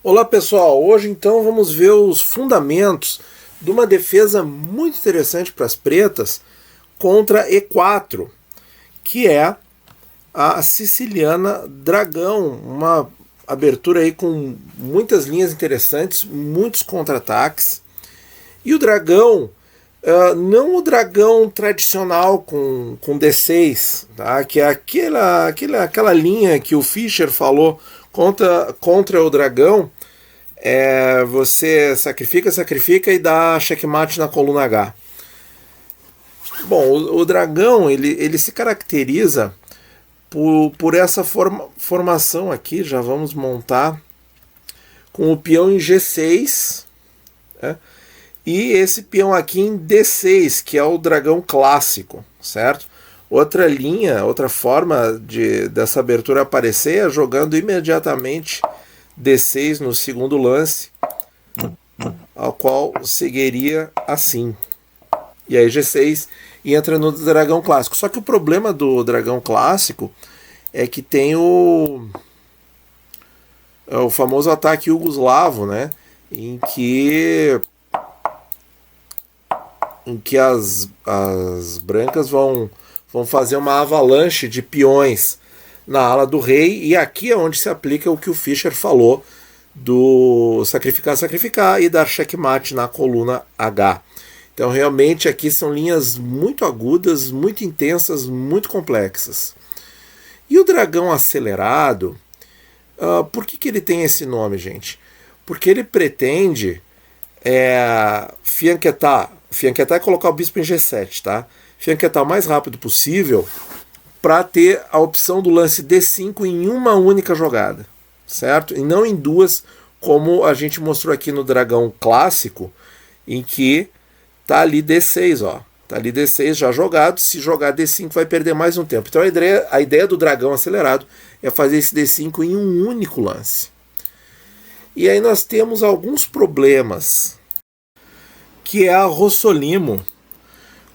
Olá pessoal, hoje então vamos ver os fundamentos de uma defesa muito interessante para as pretas contra E4, que é a Siciliana Dragão, uma abertura aí com muitas linhas interessantes, muitos contra-ataques. E o dragão, não o dragão tradicional com D6, tá? Que é aquela linha que o Fischer falou contra o dragão. Você sacrifica e dá checkmate na coluna H. Bom, o dragão ele se caracteriza por essa formação aqui. Já vamos montar com o peão em G6, né? E esse peão aqui em D6, que é o dragão clássico, certo? Outra linha, outra forma dessa abertura aparecer é jogando imediatamente D6 no segundo lance, ao qual seguiria assim. E aí G6 e entra no dragão clássico. Só que o problema do dragão clássico é que tem o famoso ataque iugoslavo, né? Em que as brancas vão fazer uma avalanche de peões na ala do rei, e aqui é onde se aplica o que o Fischer falou do sacrificar e dar checkmate na coluna H. Então realmente aqui são linhas muito agudas, muito intensas, muito complexas. E o dragão acelerado, por que ele tem esse nome, gente? Porque ele pretende fianquetar é colocar o bispo em G7, tá? Fianquetar o mais rápido possível para ter a opção do lance D5 em uma única jogada, certo? E não em duas, como a gente mostrou aqui no dragão clássico, em que tá ali D6, ó. Tá ali D6 já jogado, se jogar D5 vai perder mais um tempo. Então a ideia do dragão acelerado é fazer esse D5 em um único lance. E aí nós temos alguns problemas, que é a Rossolimo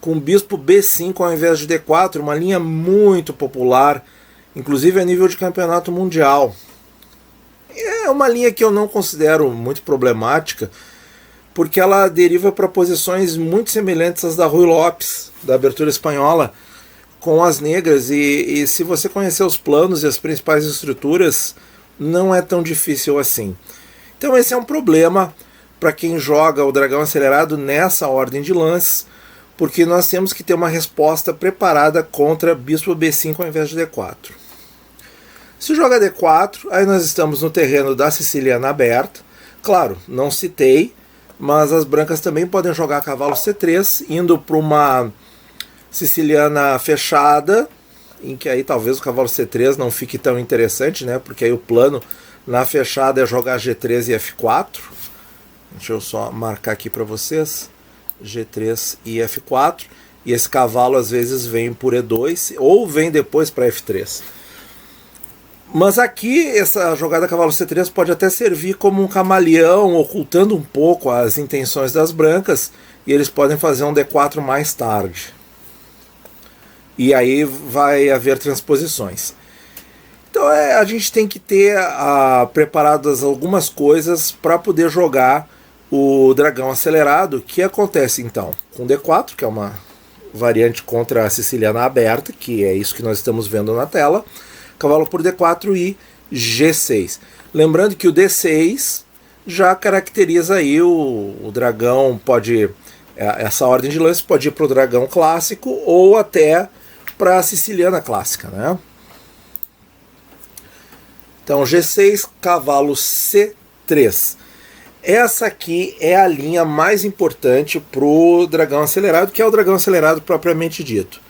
com bispo B5 ao invés de D4, uma linha muito popular, inclusive a nível de campeonato mundial. É uma linha que eu não considero muito problemática, porque ela deriva para posições muito semelhantes às da Ruy Lopes, da abertura espanhola, com as negras, e se você conhecer os planos e as principais estruturas, não é tão difícil assim. Então esse é um problema para quem joga o dragão acelerado nessa ordem de lances, porque nós temos que ter uma resposta preparada contra bispo B5 ao invés de D4. Se joga D4, aí nós estamos no terreno da Siciliana aberta. Claro, não citei, mas as brancas também podem jogar cavalo C3, indo para uma Siciliana fechada, em que aí talvez o cavalo C3 não fique tão interessante, né? Porque aí o plano na fechada é jogar G3 e F4. Deixa eu só marcar aqui para vocês. G3 e F4. E esse cavalo às vezes vem por E2 ou vem depois para F3. Mas aqui essa jogada cavalo C3 pode até servir como um camaleão, ocultando um pouco as intenções das brancas, e eles podem fazer um D4 mais tarde. E aí vai haver transposições. Então a gente tem que ter preparadas algumas coisas para poder jogar o dragão acelerado, que acontece então com D4, que é uma variante contra a Siciliana aberta, que é isso que nós estamos vendo na tela, cavalo por D4 e G6. Lembrando que o D6 já caracteriza aí o dragão, essa ordem de lance pode ir para o dragão clássico ou até para a Siciliana clássica, né? Então G6, cavalo C3. Essa aqui é a linha mais importante para o dragão acelerado, que é o dragão acelerado propriamente dito.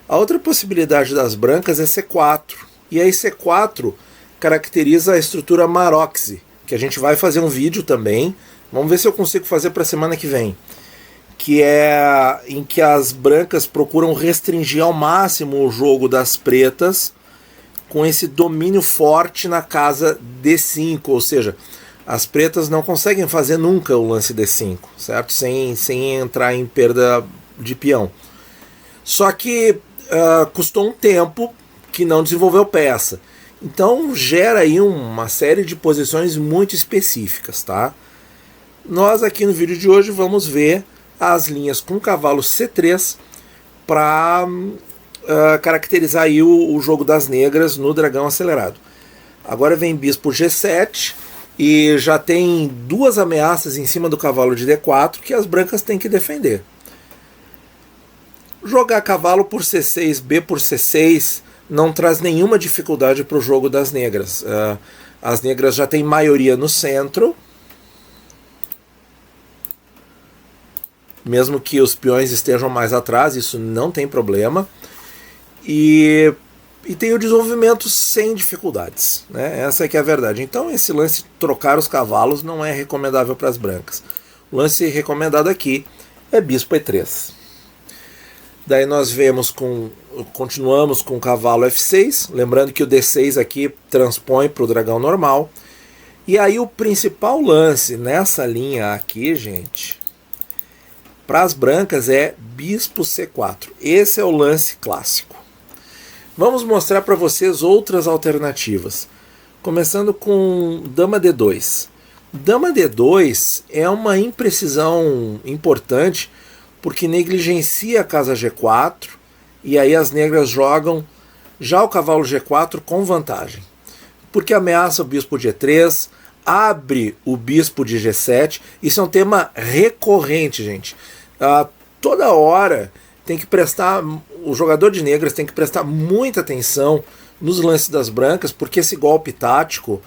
A outra possibilidade das brancas é C4. E aí C4 caracteriza a estrutura Maroczy, que a gente vai fazer um vídeo também. Vamos ver se eu consigo fazer para a semana que vem. Que é em que as brancas procuram restringir ao máximo o jogo das pretas com esse domínio forte na casa D5, ou seja, as pretas não conseguem fazer nunca o lance D5, certo? Sem entrar em perda de peão. Só que custou um tempo que não desenvolveu peça. Então gera aí uma série de posições muito específicas, tá? Nós aqui no vídeo de hoje vamos ver as linhas com cavalo C3 para caracterizar aí o jogo das negras no dragão acelerado. Agora vem bispo G7 e já tem duas ameaças em cima do cavalo de D4 que as brancas têm que defender. Jogar cavalo por C6, B por C6 não traz nenhuma dificuldade para o jogo das negras. As negras já têm maioria no centro, mesmo que os peões estejam mais atrás, isso não tem problema. E tem o desenvolvimento sem dificuldades, né? Essa é que é a verdade. Então esse lance de trocar os cavalos não é recomendável para as brancas. O lance recomendado aqui é bispo E3. Daí nós continuamos com o cavalo F6, lembrando que o D6 aqui transpõe para o dragão normal. E aí o principal lance nessa linha aqui, gente, para as brancas é bispo C4. Esse é o lance clássico. Vamos mostrar para vocês outras alternativas. Começando com dama D2. Dama D2 é uma imprecisão importante porque negligencia a casa G4 e aí as negras jogam já o cavalo G4 com vantagem. Porque ameaça o bispo de E3, abre o bispo de G7. Isso é um tema recorrente, gente. Toda hora tem que prestar, o jogador de negras tem que prestar muita atenção nos lances das brancas, porque esse golpe tático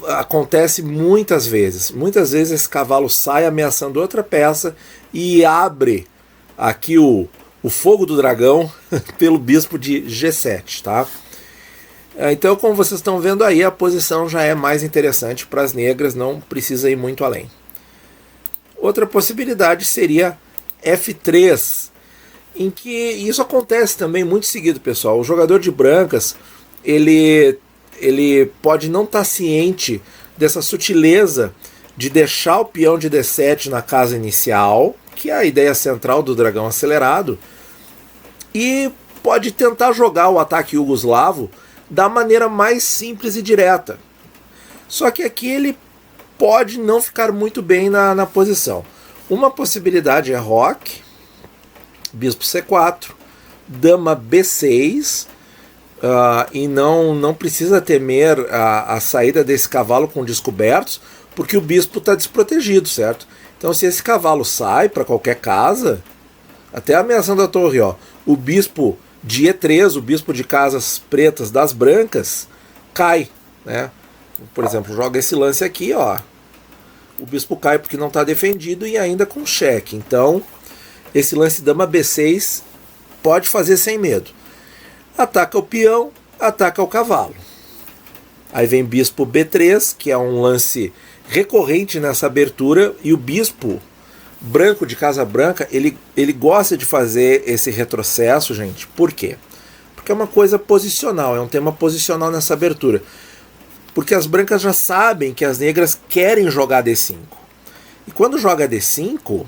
acontece muitas vezes. Muitas vezes esse cavalo sai ameaçando outra peça e abre aqui o fogo do dragão pelo bispo de G7, tá? Então, como vocês estão vendo aí, a posição já é mais interessante para as negras, não precisa ir muito além. Outra possibilidade seria F3, em que isso acontece também muito seguido, pessoal. O jogador de brancas, ele pode não estar ciente dessa sutileza de deixar o peão de D7 na casa inicial, que é a ideia central do dragão acelerado, e pode tentar jogar o ataque iugoslavo da maneira mais simples e direta. Só que aqui ele pode não ficar muito bem na posição. Uma possibilidade é roque, bispo C4, dama B6, e não precisa temer a saída desse cavalo com descobertos, porque o bispo está desprotegido, certo? Então se esse cavalo sai para qualquer casa, até ameaçando a torre, ó, o bispo de E3, o bispo de casas pretas das brancas, cai, né? Por exemplo, joga esse lance aqui, ó, o bispo cai porque não está defendido e ainda com cheque. Então esse lance dama B6 pode fazer sem medo. Ataca o peão, ataca o cavalo. Aí vem bispo B3, que é um lance recorrente nessa abertura, e o bispo branco de casa branca, ele gosta de fazer esse retrocesso, gente. Por quê? Porque é uma coisa posicional, é um tema posicional nessa abertura. Porque as brancas já sabem que as negras querem jogar D5. E quando joga D5,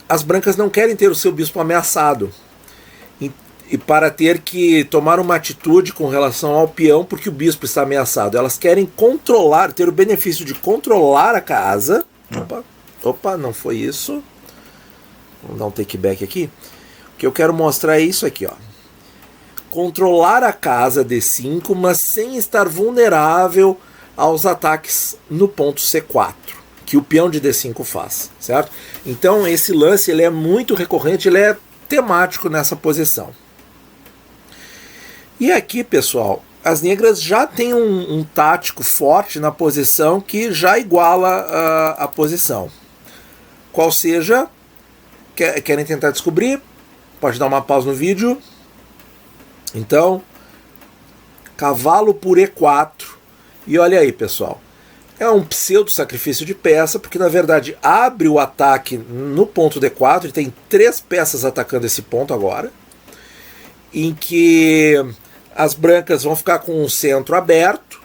as brancas não querem ter o seu bispo ameaçado. E para ter que tomar uma atitude com relação ao peão, porque o bispo está ameaçado. Elas querem controlar, ter o benefício de controlar a casa. Opa, não foi isso. Vamos dar um take back aqui. O que eu quero mostrar é isso aqui, ó. Controlar a casa D5, mas sem estar vulnerável aos ataques no ponto C4, que o peão de D5 faz, certo? Então esse lance ele é muito recorrente, ele é temático nessa posição. E aqui, pessoal, as negras já têm um tático forte na posição que já iguala a posição. Qual seja, querem tentar descobrir? Pode dar uma pausa no vídeo. Então, cavalo por E4. E olha aí, pessoal. É um pseudo sacrifício de peça, porque na verdade abre o ataque no ponto D4, e tem 3 peças atacando esse ponto agora, em que as brancas vão ficar com o centro aberto,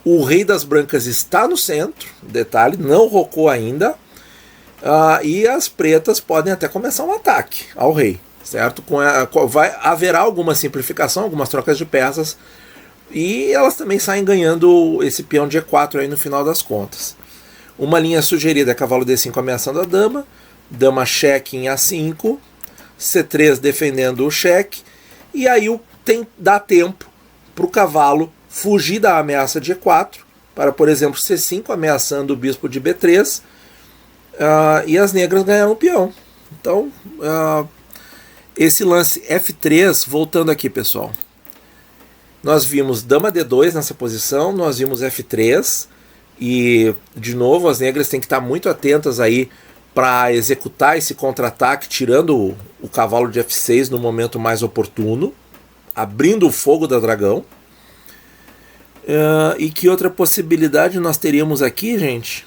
o rei das brancas está no centro, detalhe, não rocou ainda, e as pretas podem até começar um ataque ao rei, certo? Haverá alguma simplificação, algumas trocas de peças, e elas também saem ganhando esse peão de E4 aí no final das contas. Uma linha sugerida é cavalo D5 ameaçando a dama, dama cheque em A5, C3 defendendo o cheque, e aí dá tempo para o cavalo fugir da ameaça de E4, para, por exemplo, C5 ameaçando o bispo de B3, e as negras ganharam o peão. Então, esse lance F3, voltando aqui, pessoal, nós vimos dama D2 nessa posição, nós vimos F3, e, de novo, as negras têm que estar muito atentas aí para executar esse contra-ataque, tirando o cavalo de F6 no momento mais oportuno, abrindo o fogo da dragão. E que outra possibilidade nós teríamos aqui, gente?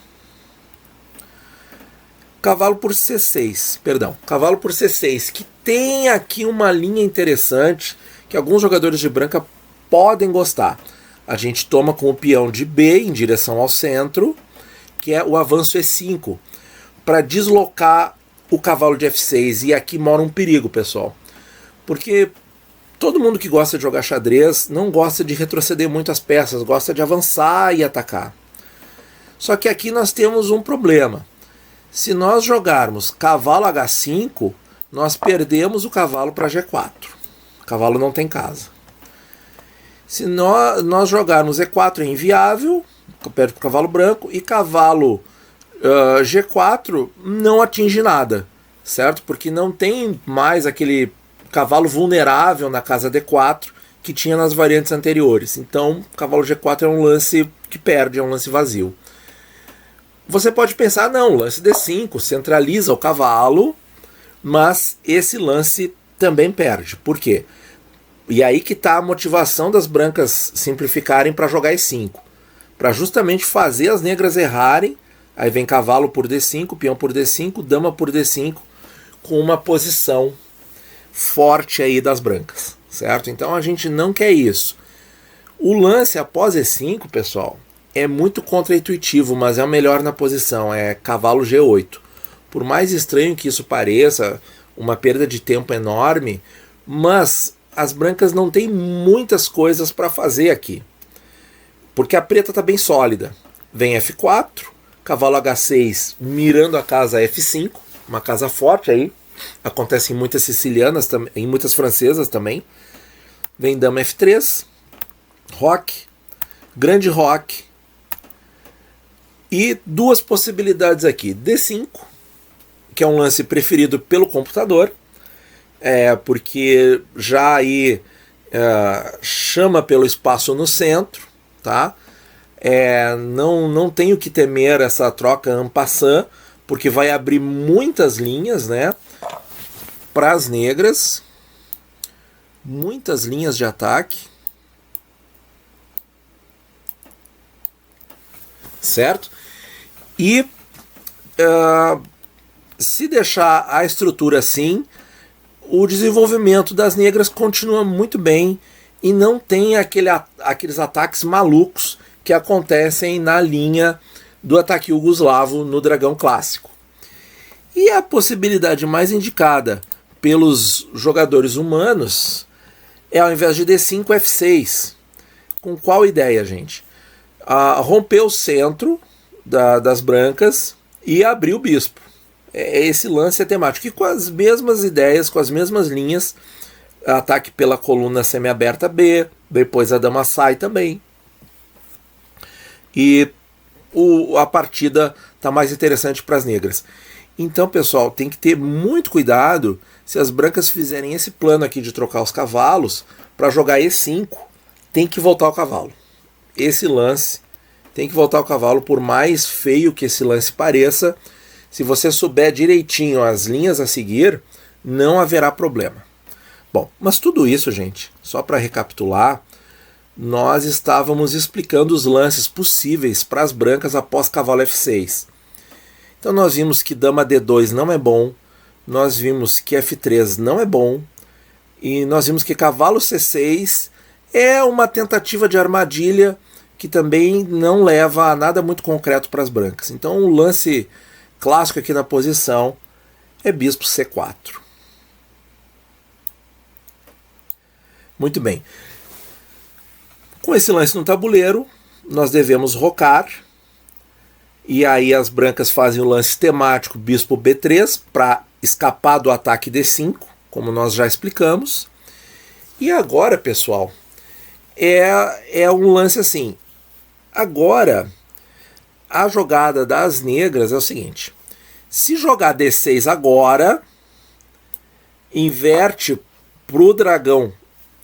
Cavalo por C6, cavalo por C6, que tem aqui uma linha interessante que alguns jogadores de branca podem gostar. A gente toma com o peão de B em direção ao centro, que é o avanço E5, para deslocar o cavalo de F6. E aqui mora um perigo, pessoal, porque todo mundo que gosta de jogar xadrez não gosta de retroceder muito as peças, gosta de avançar e atacar. Só que aqui nós temos um problema. Se nós jogarmos cavalo H5, nós perdemos o cavalo para G4. O cavalo não tem casa. Se nós jogarmos E4 é inviável, perde para o cavalo branco, e cavalo G4 não atinge nada, certo? Porque não tem mais aquele cavalo vulnerável na casa D4 que tinha nas variantes anteriores. Então, cavalo G4 é um lance que perde, é um lance vazio. Você pode pensar, não, lance D5 centraliza o cavalo, mas esse lance também perde. Por quê? E aí que está a motivação das brancas simplificarem para jogar E5. Para justamente fazer as negras errarem. Aí vem cavalo por D5, peão por D5, dama por D5, com uma posição forte aí das brancas, certo? Então a gente não quer isso. O lance após E5, pessoal, é muito contraintuitivo, mas é o melhor na posição, é cavalo G8. Por mais estranho que isso pareça, uma perda de tempo enorme, mas as brancas não têm muitas coisas para fazer aqui, porque a preta está bem sólida. Vem F4, cavalo H6 mirando a casa F5, uma casa forte aí, acontece em muitas sicilianas, em muitas francesas também. Vem dama F3, roque, grande roque, e duas possibilidades aqui. D5, que é um lance preferido pelo computador, porque já aí chama pelo espaço no centro, tá? Não tenho que temer essa troca en passant, porque vai abrir muitas linhas, né, para as negras, muitas linhas de ataque, certo? E se deixar a estrutura assim, o desenvolvimento das negras continua muito bem e não tem aqueles ataques malucos que acontecem na linha do ataque jugoslavo no dragão clássico. E a possibilidade mais indicada pelos jogadores humanos é, ao invés de D5, F6. Com qual ideia, gente? Romper o centro das brancas e abrir o bispo. Esse lance é temático. E com as mesmas ideias, com as mesmas linhas, ataque pela coluna semiaberta B, depois a dama sai também. E a partida está mais interessante para as negras. Então, pessoal, tem que ter muito cuidado se as brancas fizerem esse plano aqui de trocar os cavalos. Para jogar E5, tem que voltar o cavalo. Esse lance tem que voltar o cavalo, por mais feio que esse lance pareça. Se você souber direitinho as linhas a seguir, não haverá problema. Bom, mas tudo isso, gente, só para recapitular, nós estávamos explicando os lances possíveis para as brancas após cavalo F6. Então nós vimos que dama D2 não é bom, nós vimos que F3 não é bom, e nós vimos que cavalo C6 é uma tentativa de armadilha que também não leva a nada muito concreto para as brancas. Então o lance clássico aqui na posição é bispo C4. Muito bem. Com esse lance no tabuleiro, nós devemos rocar. E aí as brancas fazem o lance temático bispo B3 para escapar do ataque D5, como nós já explicamos. E agora, pessoal, é um lance assim. Agora, a jogada das negras é o seguinte. Se jogar D6 agora, inverte pro dragão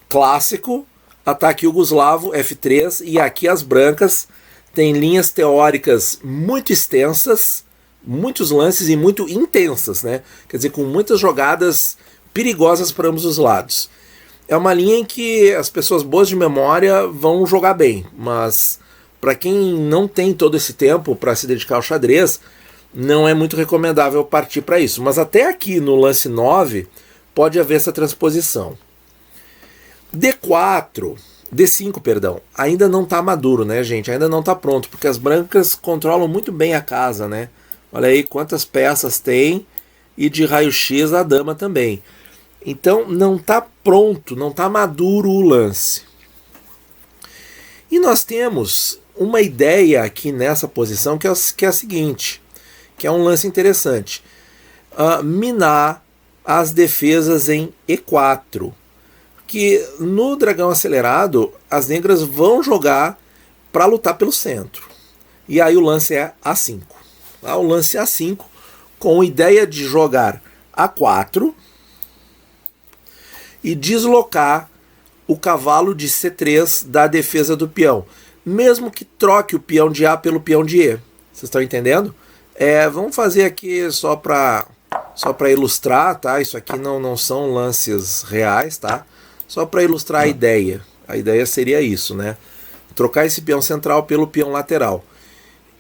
clássico, ataque Yugoslavo, F3, e aqui as brancas têm linhas teóricas muito extensas, muitos lances e muito intensas, né? Quer dizer, com muitas jogadas perigosas para ambos os lados. É uma linha em que as pessoas boas de memória vão jogar bem, mas para quem não tem todo esse tempo para se dedicar ao xadrez, não é muito recomendável partir para isso. Mas até aqui no lance 9 pode haver essa transposição. D5, perdão, ainda não está maduro, né, gente? Ainda não está pronto, porque as brancas controlam muito bem a casa, né? Olha aí quantas peças tem, e de raio-x a dama também. Então não está pronto, não está maduro o lance. E nós temos uma ideia aqui nessa posição que é a seguinte, que é um lance interessante. Minar as defesas em E4. Que no dragão acelerado as negras vão jogar para lutar pelo centro. E aí o lance é A5. O lance A5 com a ideia de jogar A4 e deslocar o cavalo de C3 da defesa do peão. Mesmo que troque o peão de A pelo peão de E. Vocês estão entendendo? Vamos fazer aqui só para ilustrar, tá? Isso aqui não são lances reais, tá? Só para ilustrar a ideia. A ideia seria isso, né? Trocar esse peão central pelo peão lateral.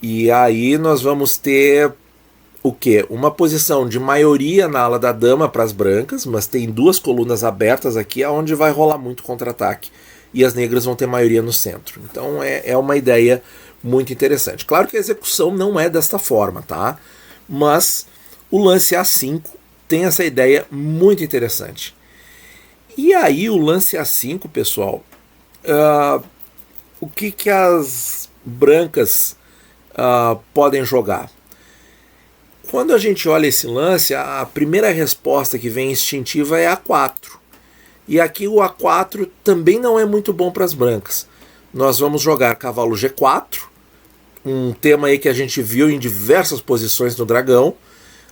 E aí nós vamos ter o quê? Uma posição de maioria na ala da dama para as brancas, mas tem duas colunas abertas aqui, onde vai rolar muito contra-ataque. E as negras vão ter maioria no centro. Então é uma ideia muito interessante. Claro que a execução não é desta forma, tá? Mas o lance A5 tem essa ideia muito interessante. E aí o lance A5, pessoal, o que as brancas podem jogar? Quando a gente olha esse lance, a primeira resposta que vem instintiva é A4. E aqui o A4 também não é muito bom para as brancas. Nós vamos jogar cavalo G4, um tema aí que a gente viu em diversas posições no dragão,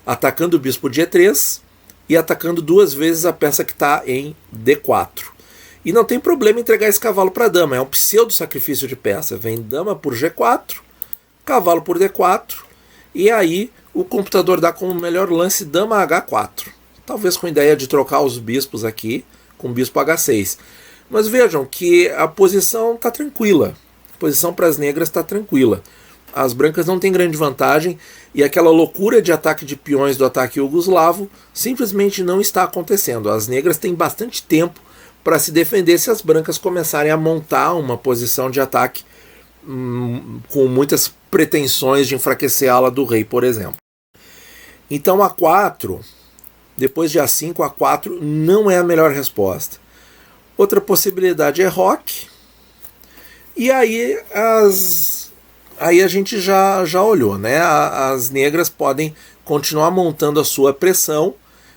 atacando o bispo de E3 e atacando duas vezes a peça que está em D4. E não tem problema entregar esse cavalo para a dama, é um pseudo sacrifício de peça. Vem dama por G4, cavalo por D4, e aí o computador dá como melhor lance dama H4. Talvez com a ideia de trocar os bispos aqui com bispo H6. Mas vejam que a posição está tranquila. A posição para as negras está tranquila. As brancas não têm grande vantagem e aquela loucura de ataque de peões do ataque iugoslavo simplesmente não está acontecendo. As negras têm bastante tempo para se defender se as brancas começarem a montar uma posição de ataque com muitas pretensões de enfraquecer a ala do rei, por exemplo. Então A4, depois de A5, A4 não é a melhor resposta. Outra possibilidade é roque. E aí a gente já olhou, né? As negras podem continuar montando a sua pressão,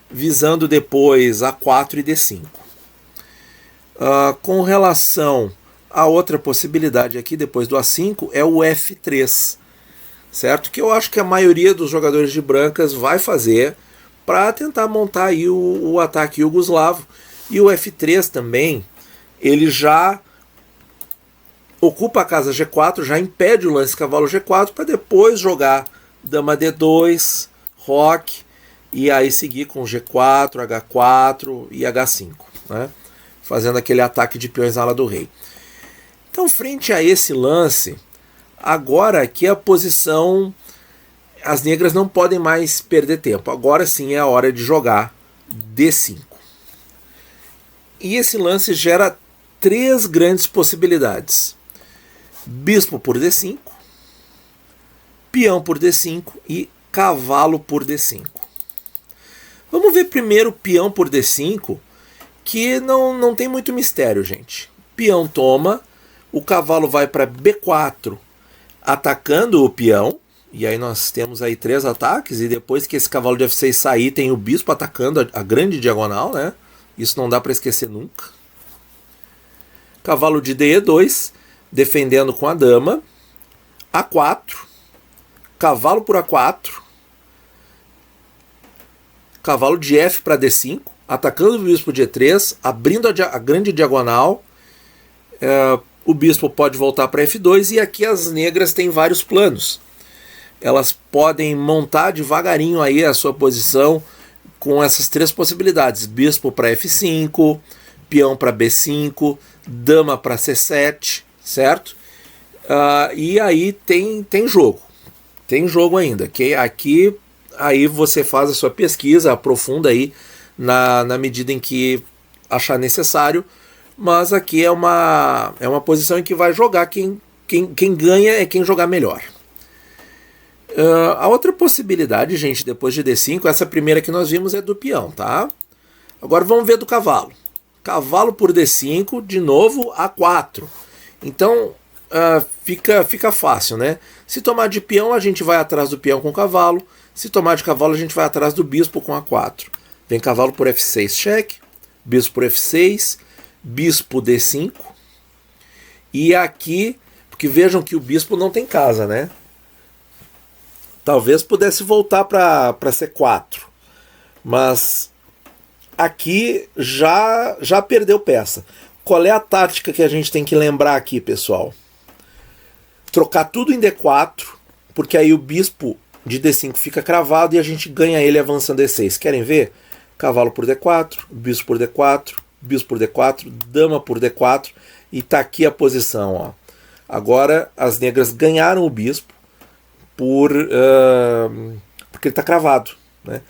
visando depois A4 e D5. Com relação a outra possibilidade aqui, depois do A5, é o F3, certo? Que eu acho que a maioria dos jogadores de brancas vai fazer para tentar montar aí o ataque iugoslavo. E o F3 também, ele já ocupa a casa G4, já impede o lance cavalo G4 para depois jogar dama D2, roque, e aí seguir com G4, H4 e H5, né? Fazendo aquele ataque de peões na ala do rei. Então, frente a esse lance, agora aqui a posição, as negras não podem mais perder tempo. Agora sim é a hora de jogar D5. E esse lance gera três grandes possibilidades. Bispo por D5, peão por D5 e cavalo por D5. Vamos ver primeiro peão por D5 que não tem muito mistério, gente. Peão toma, o cavalo vai para B4, atacando o peão, e aí nós temos aí 3 ataques, e depois que esse cavalo de F6 sair, tem o bispo atacando a grande diagonal, né? Isso não dá para esquecer nunca. Cavalo de DE2, defendendo com a dama. A4, cavalo por A4, cavalo de F para D5, atacando o bispo de E3, abrindo a grande diagonal. O bispo pode voltar para F2, e aqui as negras têm vários planos. Elas podem montar devagarinho aí a sua posição com essas 3 possibilidades: bispo para F5, peão para B5, dama para C7, certo? E aí tem jogo. Tem jogo ainda. Que aqui aí você faz a sua pesquisa, aprofunda aí na medida em que achar necessário. Mas aqui é uma posição em que vai jogar quem ganha é quem jogar melhor. A outra possibilidade, gente, depois de D5, essa primeira que nós vimos é do peão, tá? Agora vamos ver do cavalo. Cavalo por D5, de novo A4. Então fica fácil, né? Se tomar de peão, a gente vai atrás do peão com o cavalo. Se tomar de cavalo, a gente vai atrás do bispo com A4. Vem cavalo por F6, cheque. Bispo por F6. Bispo D5. E aqui, porque vejam que o bispo não tem casa, né? Talvez pudesse voltar para C4. Mas aqui já perdeu peça. Qual é a tática que a gente tem que lembrar aqui, pessoal? Trocar tudo em D4, porque aí o bispo de D5 fica cravado e a gente ganha ele avançando D6. Querem ver? Cavalo por D4, bispo por D4, bispo por D4, dama por D4, e tá aqui a posição, ó. Agora as negras ganharam o bispo porque ele está cravado, né?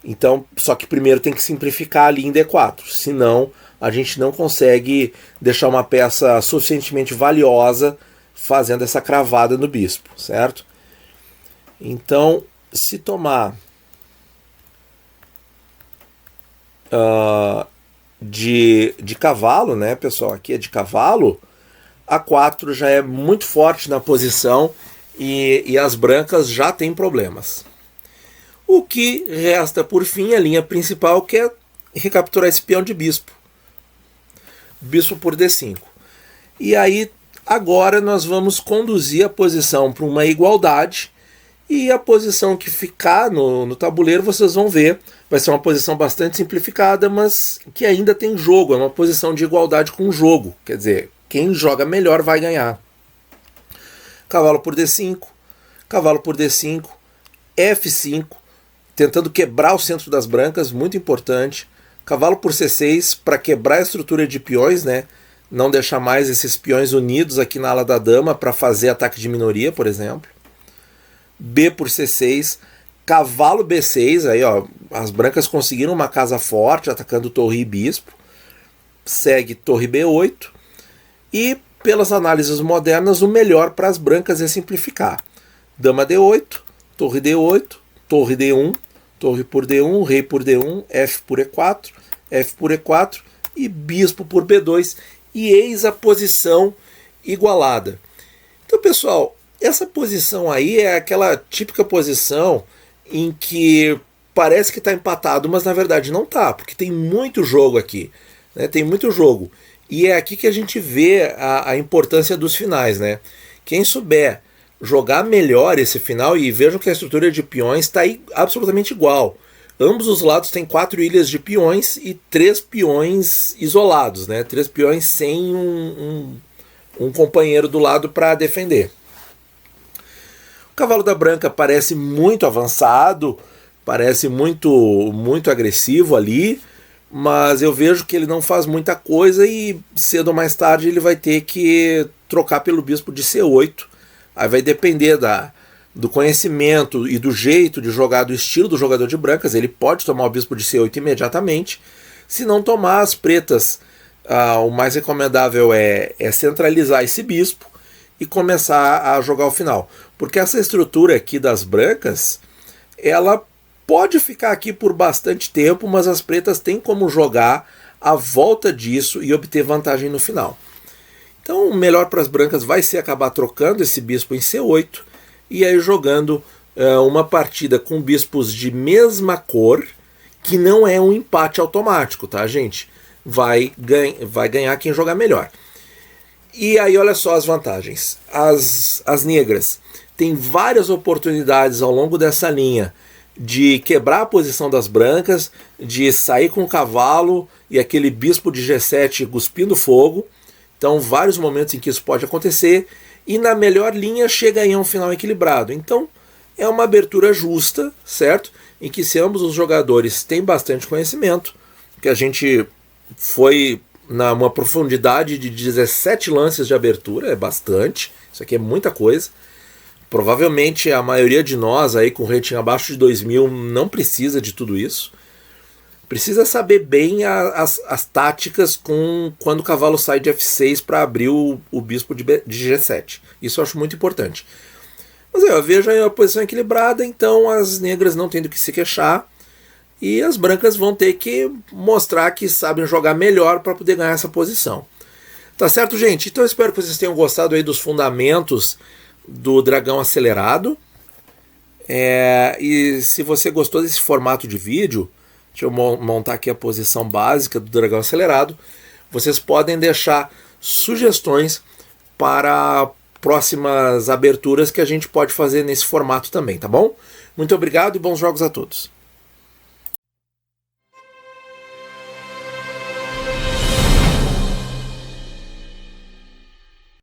Então, só que primeiro tem que simplificar ali em D4, senão a gente não consegue deixar uma peça suficientemente valiosa fazendo essa cravada no bispo, certo? Então, se tomar de cavalo, né, pessoal? Aqui é de cavalo. A4 já é muito forte na posição e as brancas já têm problemas. O que resta por fim, a linha principal, que é recapturar esse peão de bispo. Bispo por D5. E aí, agora nós vamos conduzir a posição para uma igualdade, e a posição que ficar no tabuleiro, vocês vão ver, vai ser uma posição bastante simplificada, mas que ainda tem jogo, é uma posição de igualdade com jogo, quer dizer, quem joga melhor vai ganhar. Cavalo por D5, cavalo por D5, F5, tentando quebrar o centro das brancas, muito importante. Cavalo por C6, para quebrar a estrutura de peões, né? Não deixar mais esses peões unidos aqui na ala da dama para fazer ataque de minoria, por exemplo. B por C6, cavalo B6, aí ó, as brancas conseguiram uma casa forte, atacando torre e bispo. Segue torre B8, e pelas análises modernas, o melhor para as brancas é simplificar. Dama D8, torre D8, torre D1, torre por D1, rei por D1, F por E4, F por E4 e bispo por B2, e eis a posição igualada. Então, pessoal, essa posição aí é aquela típica posição em que parece que está empatado, mas na verdade não está, porque tem muito jogo aqui, né? Tem muito jogo. E é aqui que a gente vê a importância dos finais, né? Quem souber jogar melhor esse final, e vejam que a estrutura de peões está absolutamente igual. Ambos os lados têm 4 ilhas de peões e 3 peões isolados, né? 3 peões sem um companheiro do lado para defender. O cavalo da branca parece muito avançado, parece muito agressivo ali, mas eu vejo que ele não faz muita coisa e cedo ou mais tarde ele vai ter que trocar pelo bispo de C8. Aí vai depender do conhecimento e do jeito de jogar, do estilo do jogador de brancas. Ele pode tomar o bispo de C8 imediatamente. Se não tomar, as pretas, o mais recomendável é centralizar esse bispo e começar a jogar o final. Porque essa estrutura aqui das brancas, ela pode ficar aqui por bastante tempo, mas as pretas têm como jogar a volta disso e obter vantagem no final. Então o melhor para as brancas vai ser acabar trocando esse bispo em C8 e aí jogando uma partida com bispos de mesma cor, que não é um empate automático, tá, gente? Vai ganhar quem jogar melhor. E aí olha só as vantagens. As negras têm várias oportunidades ao longo dessa linha de quebrar a posição das brancas, de sair com o cavalo e aquele bispo de G7 cuspindo fogo. Então, vários momentos em que isso pode acontecer. E na melhor linha chega em um final equilibrado. Então, é uma abertura justa, certo? Em que se ambos os jogadores têm bastante conhecimento, que a gente foi numa profundidade de 17 lances de abertura, é bastante. Isso aqui é muita coisa. Provavelmente a maioria de nós aí com rating abaixo de 2000 não precisa de tudo isso. Precisa saber bem as táticas quando o cavalo sai de F6 para abrir o bispo de G7. Isso eu acho muito importante. Mas eu vejo aí a posição equilibrada, então as negras não têm do que se queixar. E as brancas vão ter que mostrar que sabem jogar melhor para poder ganhar essa posição. Tá certo, gente? Então eu espero que vocês tenham gostado aí dos fundamentos do dragão acelerado. E se você gostou desse formato de vídeo, deixa eu montar aqui a posição básica do dragão acelerado. Vocês podem deixar sugestões para próximas aberturas que a gente pode fazer nesse formato também, tá bom? Muito obrigado e bons jogos a todos.